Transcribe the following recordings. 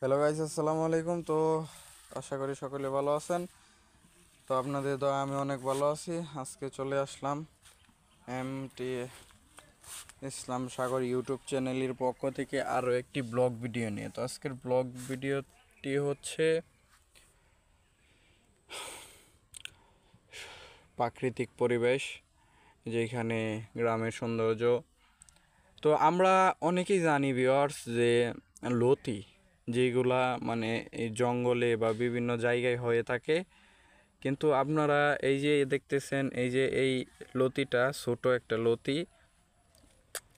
Hello guys, আসসালামু আলাইকুম। তো আশা করি সকলে ভালো আছেন। তো আপনাদের দয়া আমি অনেক ভালো আছি। আজকে চলে আসলাম এমটি ইসলাম সাগর ইউটিউব চ্যানেলের পক্ষ থেকে আরও একটি ব্লগ ভিডিও নিয়ে। তো আজকের ব্লগ ভিডিওটি হচ্ছে প্রাকৃতিক পরিবেশ, যেখানে গ্রামের সৌন্দর্য। তো আমরা অনেকেই জানি ভিউয়ার্স যে লতি যেগুলা মানে এই জঙ্গলে বা বিভিন্ন জায়গায় হয়ে থাকে, কিন্তু আপনারা এই যে দেখতেছেন, এই যে এই লতিটা ছোট একটা লতি,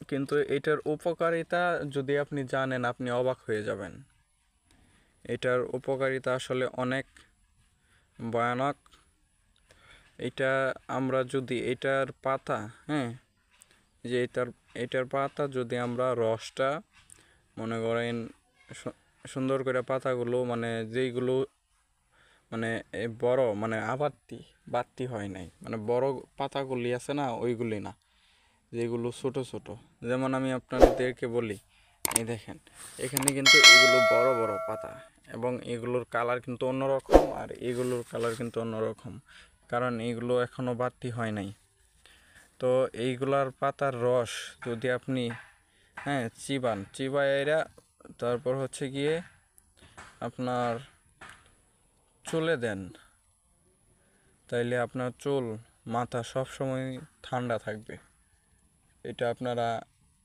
কিন্তু এটার উপকারিতা যদি আপনি জানেন আপনি অবাক হয়ে যাবেন। এটার উপকারিতা আসলে অনেক ভয়ানক। এটা আমরা যদি এটার পাতা, হ্যাঁ, যে এটার পাতা যদি আমরা রসটা মনে করেন সুন্দর করে পাতাগুলো মানে যেইগুলো মানে বড় মানে বাড়তি হয় নাই, মানে বড় পাতাগুলি আছে না, ওইগুলি না, যেগুলো ছোট ছোট। যেমন আমি আপনাদেরকে বলি, এই দেখেন এখানে কিন্তু এগুলো বড় বড় পাতা, এবং এগুলোর কালার কিন্তু অন্যরকম, আর এগুলোর কালার কিন্তু অন্যরকম, কারণ এগুলো এখনো বাড়তি হয় নাই। তো এইগুলার পাতার রস যদি আপনি চিবাইরা তারপর হচ্ছে গিয়ে আপনার চুলে দেন, তাইলে আপনার চুল মাথা সব সময় ঠান্ডা থাকবে। এটা আপনারা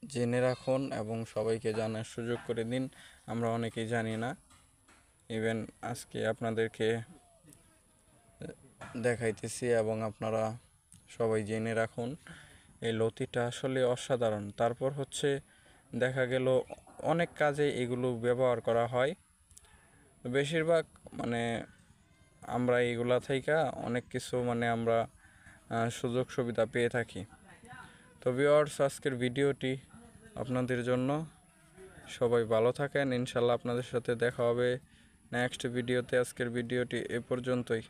জেনে রাখুন এবং সবাইকে জানার সুযোগ করে দিন। আমরা অনেকেই জানি না, ইভেন আজকে আপনাদেরকে দেখাইতেছি এবং আপনারা সবাই জেনে রাখুন। এই লতিটা আসলে অসাধারণ। তারপর হচ্ছে দেখা গেল অনেক কাজে এগুলো ব্যবহার করা হয়। বেশিরভাগ মানে আমরা এগুলা থেকে অনেক কিছু মানে আমরা সুযোগ সুবিধা পেয়ে থাকি। তো ভিউয়ার্স, আজকের ভিডিওটি আপনাদের জন্য। সবাই ভালো থাকেন, ইনশাল্লাহ আপনাদের সাথে দেখা হবে নেক্সট ভিডিওতে। আজকের ভিডিওটি এ পর্যন্তই।